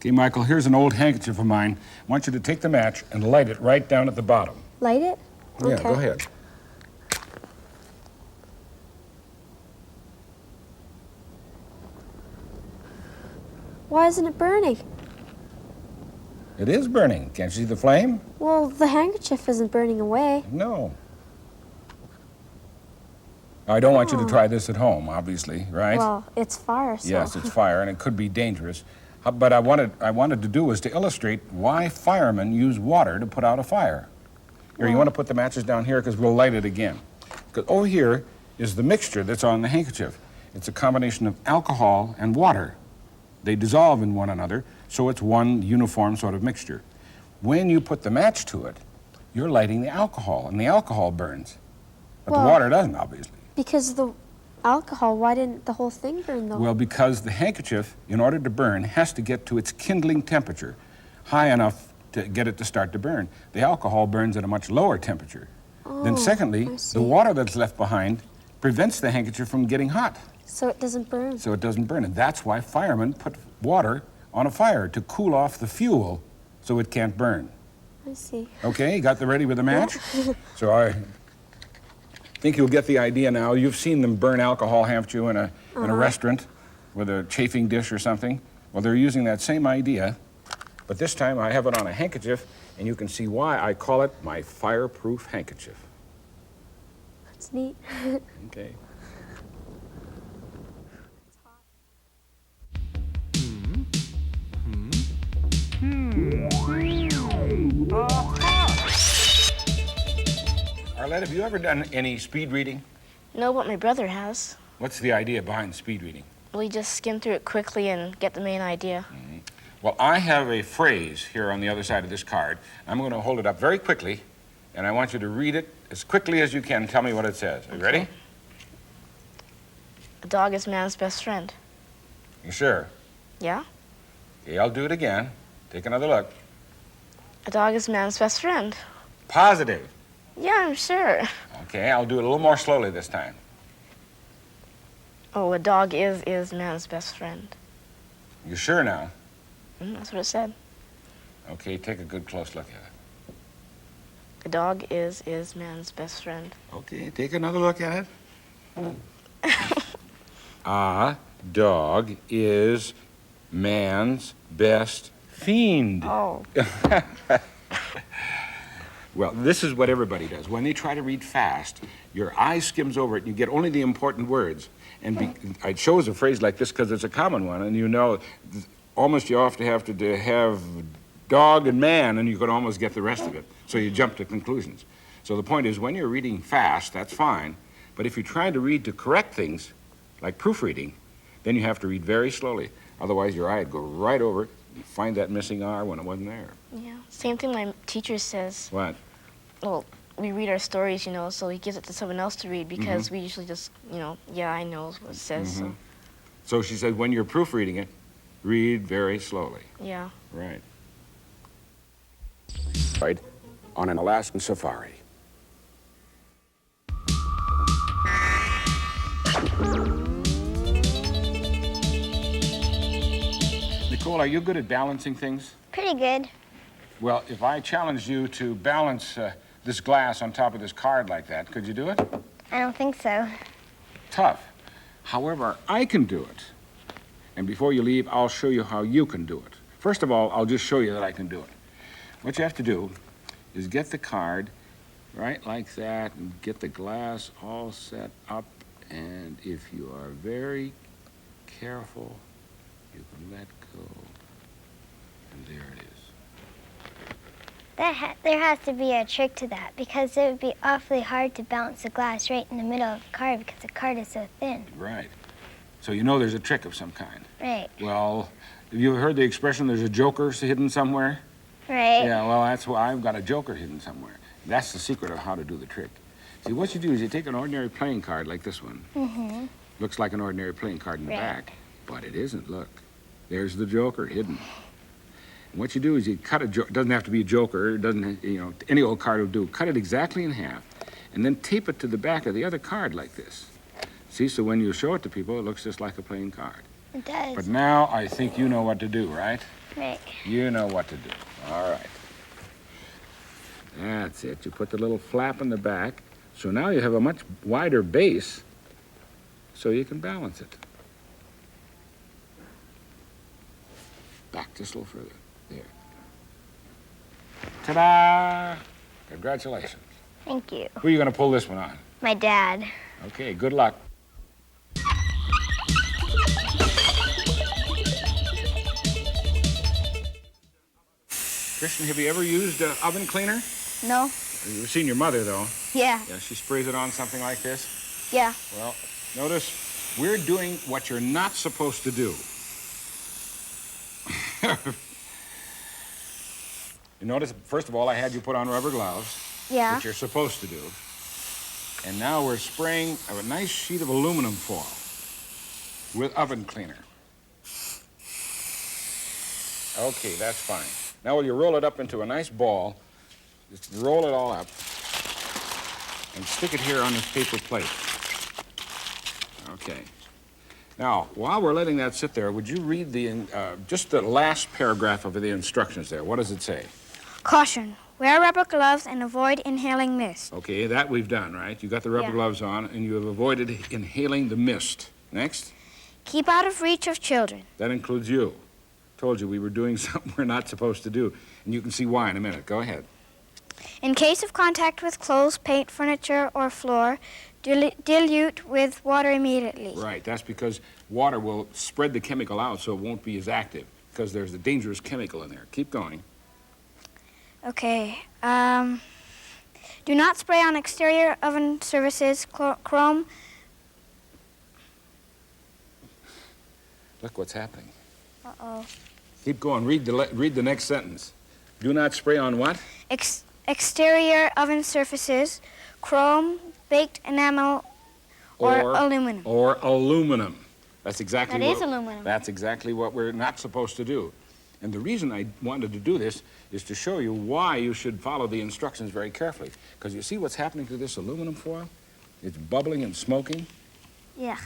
Okay, Michael, here's an old handkerchief of mine. I want you to take the match and light it right down at the bottom. Light it? Yeah, okay. Go ahead. Why isn't it burning? It is burning. Can't you see the flame? Well, the handkerchief isn't burning away. No. I don't want you to try this at home, obviously, right? Well, it's fire, so... Yes, it's fire, and it could be dangerous. But I wanted to do was to illustrate why firemen use water to put out a fire. Here, you want to put the matches down here because we'll light it again. Because over here is the mixture that's on the handkerchief. It's a combination of alcohol and water. They dissolve in one another, so it's one uniform sort of mixture. When you put the match to it, you're lighting the alcohol, and the alcohol burns. But the water doesn't, obviously. Because the alcohol, why didn't the whole thing burn, though? Well, because the handkerchief, in order to burn, has to get to its kindling temperature, high enough to get it to start to burn. The alcohol burns at a much lower temperature. Then secondly, the water that's left behind prevents the handkerchief from getting hot. So it doesn't burn? So it doesn't burn, and that's why firemen put water on a fire, to cool off the fuel so it can't burn. I see. Okay, you got the ready with the match? So I think you'll get the idea now. You've seen them burn alcohol, haven't you, in a restaurant with a chafing dish or something? Well, they're using that same idea, but this time I have it on a handkerchief, and you can see why I call it my fireproof handkerchief. That's neat. Okay. Arlette, have you ever done any speed reading? No, but my brother has. What's the idea behind speed reading? We just skim through it quickly and get the main idea. Well, I have a phrase here on the other side of this card. I'm going to hold it up very quickly, and I want you to read it as quickly as you can and tell me what it says. Are you ready? A dog is man's best friend. You sure? Yeah? Okay, I'll do it again. Take another look. A dog is man's best friend. Positive. Yeah, I'm sure. Okay, I'll do it a little more slowly this time. Oh, a dog is man's best friend. You sure now? That's what it said. Okay, take a good close look at it. A dog is man's best friend. Okay, take another look at it. A dog is man's best fiend. Oh. Well, this is what everybody does. When they try to read fast, your eye skims over it and you get only the important words. And I chose a phrase like this because it's a common one, and you know, almost you have to have dog and man, and you could almost get the rest of it. So you jump to conclusions. So the point is, when you're reading fast, that's fine. But if you're trying to read to correct things, like proofreading, then you have to read very slowly. Otherwise, your eye would go right over it and find that missing R when it wasn't there. Yeah. Same thing my teacher says. What? Well, we read our stories, you know, so he gives it to someone else to read because we usually just, you know, yeah, I know what it says. So she said, when you're proofreading it, read very slowly. Yeah. Right. Right. On an Alaskan safari. Nicole, are you good at balancing things? Pretty good. Well, if I challenged you to balance this glass on top of this card like that, could you do it? I don't think so. Tough. However, I can do it. And before you leave, I'll show you how you can do it. First of all, I'll just show you that I can do it. What you have to do is get the card right like that and get the glass all set up. And if you are very careful, you can let go. And there it is. There has to be a trick to that, because it would be awfully hard to balance the glass right in the middle of a card because the card is so thin. Right. So you know there's a trick of some kind. Right. Well, have you heard the expression, there's a joker hidden somewhere? Right. Yeah, well, that's why I've got a joker hidden somewhere. That's the secret of how to do the trick. See, what you do is you take an ordinary playing card like this one. Mm-hmm. Looks like an ordinary playing card in the Right. back, but it isn't. Look, there's the joker hidden. And what you do is you cut a joker. It doesn't have to be a joker. It doesn't, any old card will do. Cut it exactly in half, and then tape it to the back of the other card like this. See, so when you show it to people, it looks just like a playing card. It does. But now I think you know what to do, right? Right. You know what to do. All right. That's it. You put the little flap in the back. So now you have a much wider base so you can balance it. Back just a little further. There. Ta-da! Congratulations. Thank you. Who are you going to pull this one on? My dad. Okay, good luck. Christian, have you ever used an oven cleaner? No. You've seen your mother, though. Yeah. Yeah, she sprays it on something like this. Yeah. Well, notice we're doing what you're not supposed to do. You notice, first of all, I had you put on rubber gloves, Yeah. which you're supposed to do. And now we're spraying a nice sheet of aluminum foil with oven cleaner. Okay, that's fine. Now will you roll it up into a nice ball, just roll it all up, and stick it here on this paper plate. Okay. Now, while we're letting that sit there, would you read just the last paragraph of the instructions there? What does it say? Caution. Wear rubber gloves and avoid inhaling mist. Okay, that we've done, right? You got the rubber Yeah. gloves on, and you have avoided inhaling the mist. Next. Keep out of reach of children. That includes you. Told you we were doing something we're not supposed to do, and you can see why in a minute. Go ahead. In case of contact with clothes, paint, furniture, or floor, dilute with water immediately. Right, that's because water will spread the chemical out so it won't be as active, because there's a dangerous chemical in there. Keep going. Okay. Do not spray on exterior oven surfaces, chrome. Look what's happening. Uh-oh. Keep going. Read the next sentence. Do not spray on what? Exterior oven surfaces, chrome, baked enamel, or aluminum. Or aluminum. That's exactly That what, is aluminum. That's exactly what we're not supposed to do. And the reason I wanted to do this is to show you why you should follow the instructions very carefully. Because you see what's happening to this aluminum foil? It's bubbling and smoking. Yeah.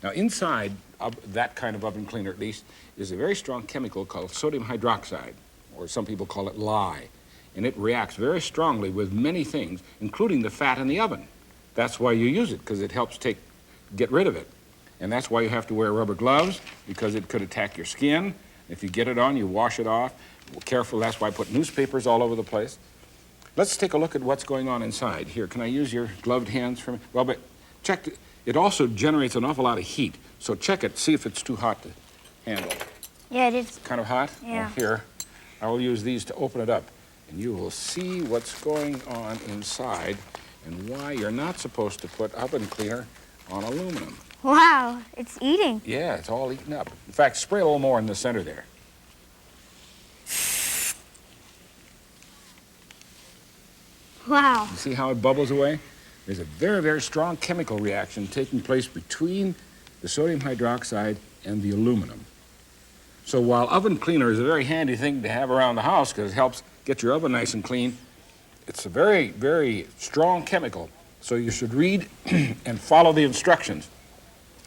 Now, inside of that kind of oven cleaner, at least, is a very strong chemical called sodium hydroxide, or some people call it lye. And it reacts very strongly with many things, including the fat in the oven. That's why you use it, because it helps get rid of it. And that's why you have to wear rubber gloves, because it could attack your skin. If you get it on, you wash it off. Well, careful, that's why I put newspapers all over the place. Let's take a look at what's going on inside. Here, can I use your gloved hands for me? Well, but check. It also generates an awful lot of heat. So check it, see if it's too hot to handle. Yeah, it is. Kind of hot? Yeah. Well, here, I will use these to open it up. And you will see what's going on inside and why you're not supposed to put oven cleaner on aluminum. Wow, it's eating. Yeah, it's all eaten up. In fact, spray a little more in the center there. Wow. You see how it bubbles away? There's a very, very strong chemical reaction taking place between the sodium hydroxide and the aluminum. So while oven cleaner is a very handy thing to have around the house because it helps get your oven nice and clean, it's a very, very strong chemical. So you should read and follow the instructions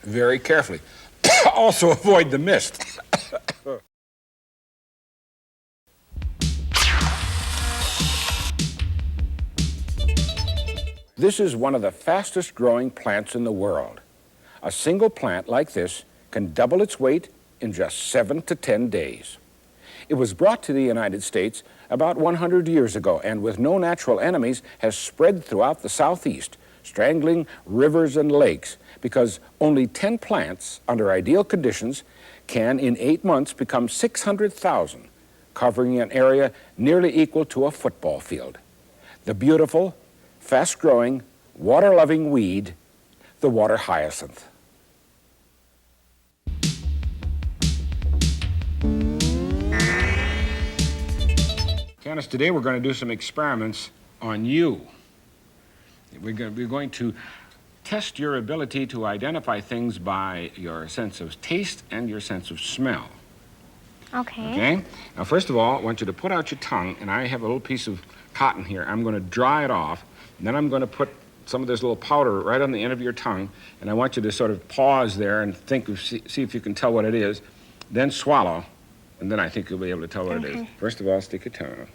very carefully. Also avoid the mist. This is one of the fastest growing plants in the world. A single plant like this can double its weight in just 7 to 10 days. It was brought to the United States about 100 years ago and with no natural enemies has spread throughout the Southeast, strangling rivers and lakes because only 10 plants under ideal conditions can in 8 months become 600,000. covering an area nearly equal to a football field. The beautiful, fast-growing, water-loving weed, the water hyacinth. Candace, today we're going to do some experiments on you. We're going to test your ability to identify things by your sense of taste and your sense of smell. Okay. Okay? Now, first of all, I want you to put out your tongue, and I have a little piece of cotton here. I'm going to dry it off, and then I'm going to put some of this little powder right on the end of your tongue, and I want you to sort of pause there and think of, see if you can tell what it is, then swallow, and then I think you'll be able to tell what it is. First of all, stick your tongue out.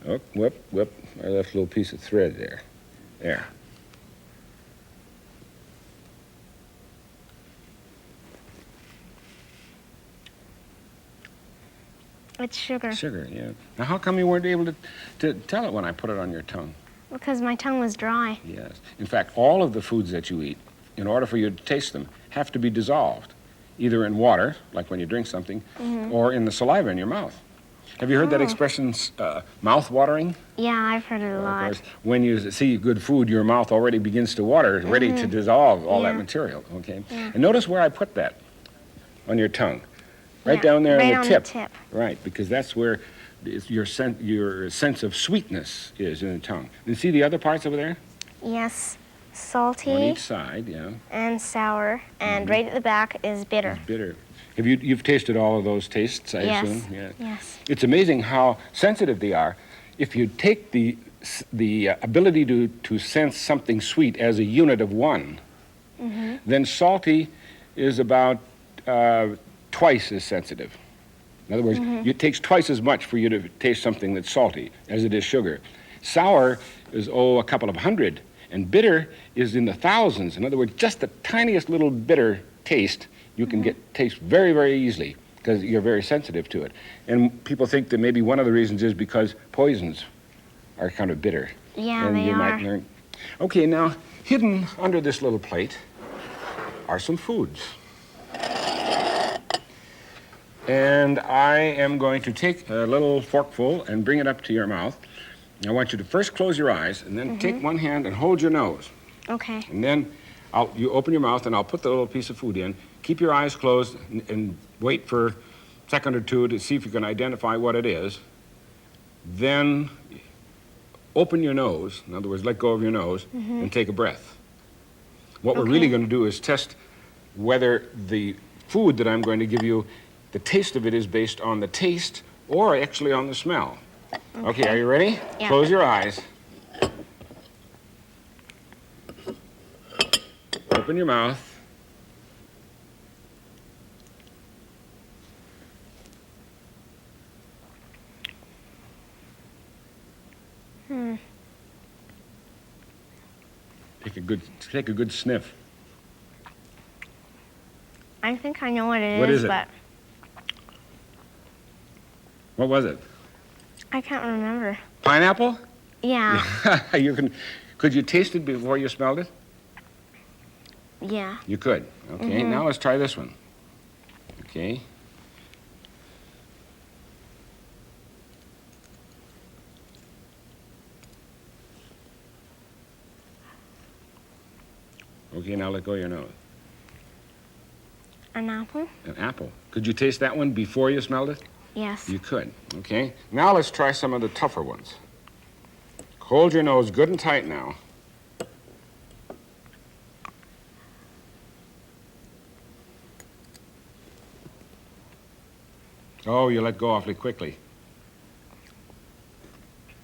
Oh, whoop, whoop. I left a little piece of thread there. There. It's sugar. Sugar, yeah. Now, how come you weren't able to tell it when I put it on your tongue? Because my tongue was dry. Yes. In fact, all of the foods that you eat, in order for you to taste them, have to be dissolved, either in water, like when you drink something, or in the saliva in your mouth. Have you heard that expression, mouth-watering? Yeah, I've heard it a Of lot. course, when you see good food, your mouth already begins to water, ready to dissolve all that material, okay? And notice where I put that on your tongue. Right Yeah, down there right on on the the tip. tip. Right, because that's where your sense of sweetness is in the tongue. And see the other parts over there? Yes, On salty each side, yeah. and sour, and right at the back is bitter. It's bitter. You've tasted all of those tastes, I Yes. assume? Yeah. Yes. It's amazing how sensitive they are. If you take the ability to sense something sweet as a unit of one, then salty is about twice as sensitive. In other words, it takes twice as much for you to taste something that's salty as it is sugar. Sour is, a couple of hundred, and bitter is in the thousands. In other words, just the tiniest little bitter taste you can taste very, very easily because you're very sensitive to it. And people think that maybe one of the reasons is because poisons are kind of bitter. Yeah, and they you are. might learn. Okay, now, hidden under this little plate are some foods. And I am going to take a little forkful and bring it up to your mouth. I want you to first close your eyes and then take one hand and hold your nose. Okay. And then you open your mouth and I'll put the little piece of food in. Keep your eyes closed and wait for a second or two to see if you can identify what it is. Then open your nose, in other words, let go of your nose, and take a breath. What we're really going to do is test whether the food that I'm going to give you, the taste of it is based on the taste or actually on the smell. Okay, are you ready? Yeah. Close your eyes. Open your mouth. Take a good sniff. I think I know what it is, What is it? but What was it? I can't remember. Pineapple? Yeah. Could you taste it before you smelled it? Yeah. You could. Okay, now let's try this one. Okay. Okay, now let go of your nose. An apple? An apple. Could you taste that one before you smelled it? Yes. You could. Okay. Now let's try some of the tougher ones. Hold your nose good and tight now. Oh, you let go awfully quickly.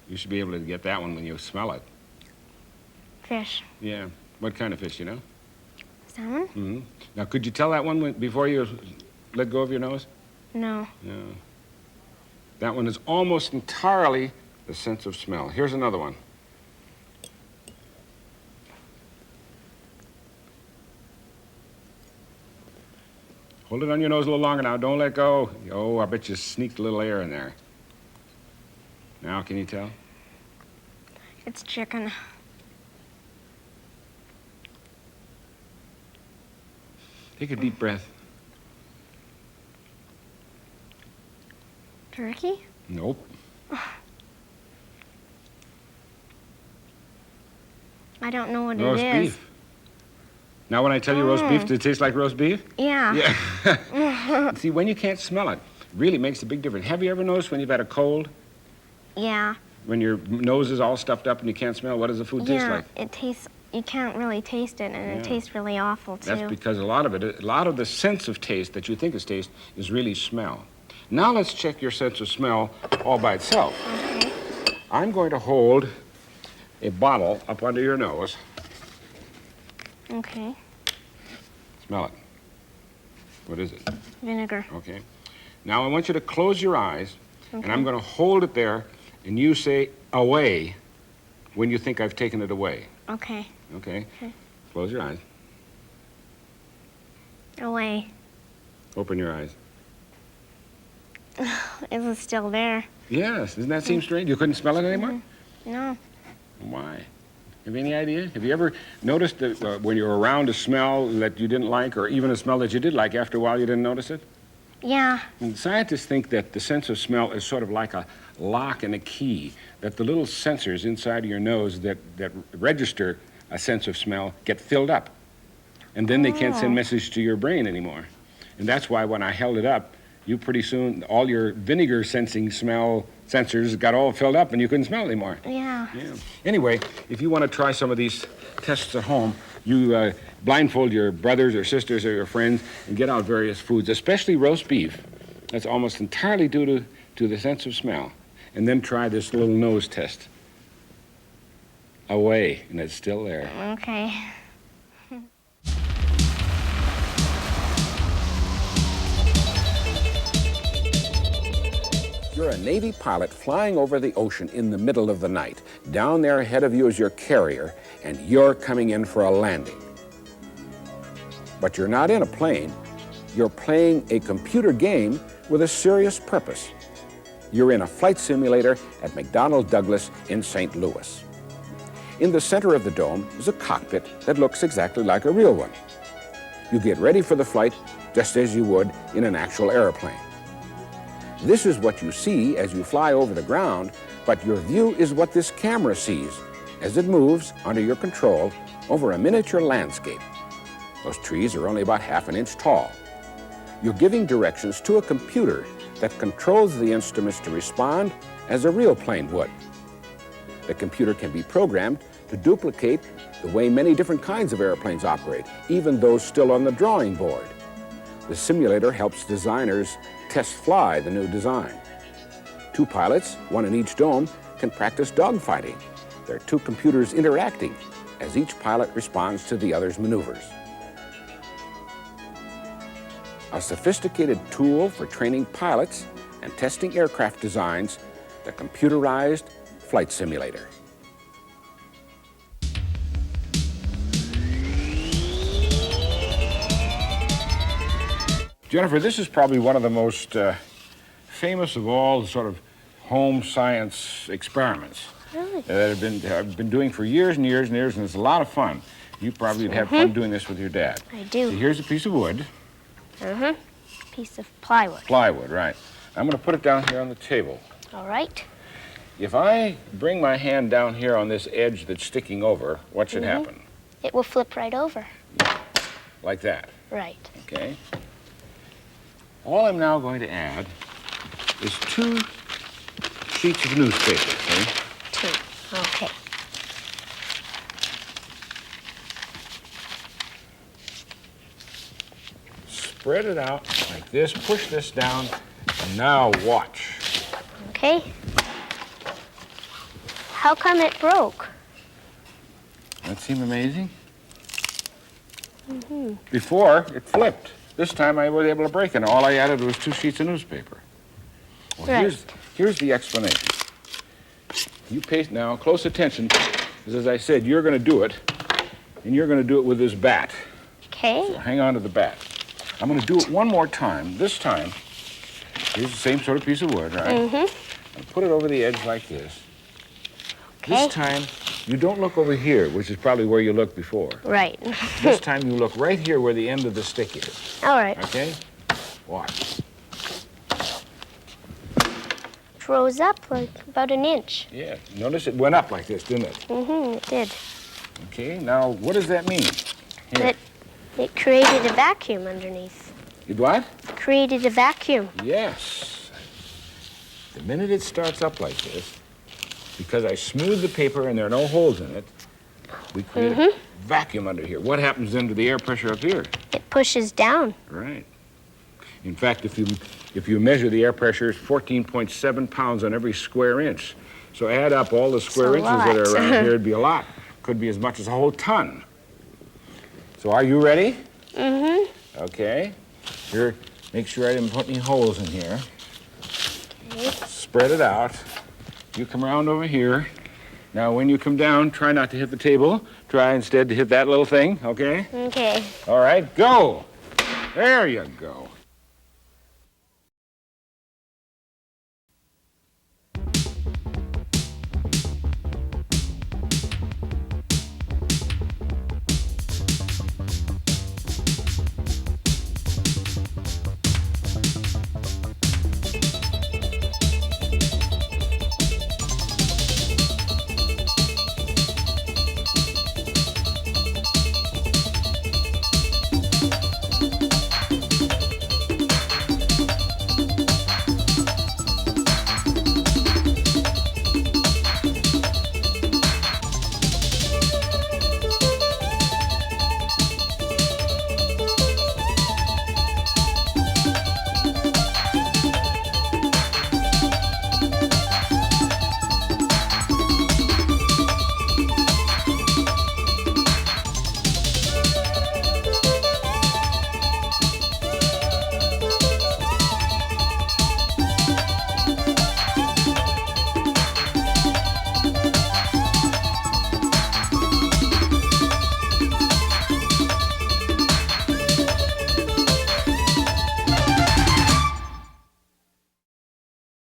You should be able to get that one when you smell it. Fish. Yeah. What kind of fish, you know? Salmon? Mm-hmm. Now, could you tell that one before you let go of your nose? No. No. That one is almost entirely the sense of smell. Here's another one. Hold it on your nose a little longer now. Don't let go. Oh, I bet you sneaked a little air in there. Now, can you tell? It's chicken. Take a deep breath. Turkey? Nope. I don't know what Roast it is. beef. Now, when I tell you roast beef, does it taste like roast beef? Yeah. Yeah. See, when you can't smell it, really makes a big difference. Have you ever noticed when you've had a cold, Yeah. when your nose is all stuffed up and you can't smell, what does the food taste Yeah, like? it tastes, you can't really taste it, and Yeah. it tastes really awful, too. That's because a lot of the sense of taste that you think is taste is really smell. Now let's check your sense of smell all by itself. Okay. I'm going to hold a bottle up under your nose. Okay. Smell it. What is it? Vinegar. Okay. Now I want you to close your eyes, and I'm going to hold it there, and you say away when you think I've taken it away. Okay. Okay? Okay. Close your eyes. Away. Open your eyes. Is it still there? Yes. Doesn't that seem strange? You couldn't smell it anymore? No. Why? Have you any idea? Have you ever noticed that when you're around a smell that you didn't like, or even a smell that you did like, after a while you didn't notice it? Yeah. And scientists think that the sense of smell is sort of like a lock and a key, that the little sensors inside of your nose that register a sense of smell get filled up. And then they can't send message to your brain anymore. And that's why when I held it up, you pretty soon, all your vinegar sensing smell sensors got all filled up and you couldn't smell anymore. Yeah. Yeah. Anyway, if you want to try some of these tests at home, you blindfold your brothers or sisters or your friends and get out various foods, especially roast beef. That's almost entirely due to the sense of smell. And then try this little nose test. Away, and it's still there. Okay. You're a Navy pilot flying over the ocean in the middle of the night. Down there ahead of you is your carrier, and you're coming in for a landing. But you're not in a plane. You're playing a computer game with a serious purpose. You're in a flight simulator at McDonnell Douglas in St. Louis. In the center of the dome is a cockpit that looks exactly like a real one. You get ready for the flight just as you would in an actual airplane. This is what you see as you fly over the ground, but your view is what this camera sees as it moves under your control over a miniature landscape. Those trees are only about half an inch tall. You're giving directions to a computer that controls the instruments to respond as a real plane would. The computer can be programmed to duplicate the way many different kinds of airplanes operate, even those still on the drawing board. The simulator helps designers test fly the new design. Two pilots, one in each dome, can practice dogfighting. There are two computers interacting as each pilot responds to the other's maneuvers. A sophisticated tool for training pilots and testing aircraft designs, the computerized flight simulator. Jennifer, this is probably one of the most famous of all the sort of home science experiments that I've been doing for years and years and years, and it's a lot of fun. You probably would have fun doing this with your dad. I do. So here's a piece of wood. Piece of plywood. Plywood, right. I'm going to put it down here on the table. All right. If I bring my hand down here on this edge that's sticking over, what should happen? It will flip right over. Like that, Right. okay? All I'm now going to add is 2 sheets of newspaper, see? 2. Okay. Spread it out like this, push this down, and now watch. Okay. How come it broke? That seem amazing? Before, it flipped. This time I was able to break it. All I added was 2 sheets of newspaper. Well, Right. here's the explanation. You pay now close attention, because as I said, you're going to do it, and you're going to do it with this bat. Okay. So hang on to the bat. I'm going to do it one more time. This time, here's the same sort of piece of wood, right? And put it over the edge like this. Okay. This time, you don't look over here, which is probably where you looked before. Right. This time, you look right here where the end of the stick is. All right. Okay? Watch. just rose up like about an inch. Yeah, notice it went up like this, didn't it? Mm-hmm, it did. Okay, now what does that mean? Here. It created a vacuum underneath. It what? Created a vacuum. Yes. The minute it starts up like this, because I smooth the paper and there are no holes in it, we create a vacuum under here. What happens then to the air pressure up here? It pushes down. Right. In fact, if you measure the air pressure, it's 14.7 pounds on every square inch. So add up all the square It's a inches that are lot. around here, it'd be a lot. Could be as much as a whole ton. So are you ready? Mm-hmm. Okay. Here, make sure I didn't put any holes in here. Okay. Spread it out. You come around over here. Now, when you come down, try not to hit the table. Try instead to hit that little thing, okay? Okay. All right, go. There you go.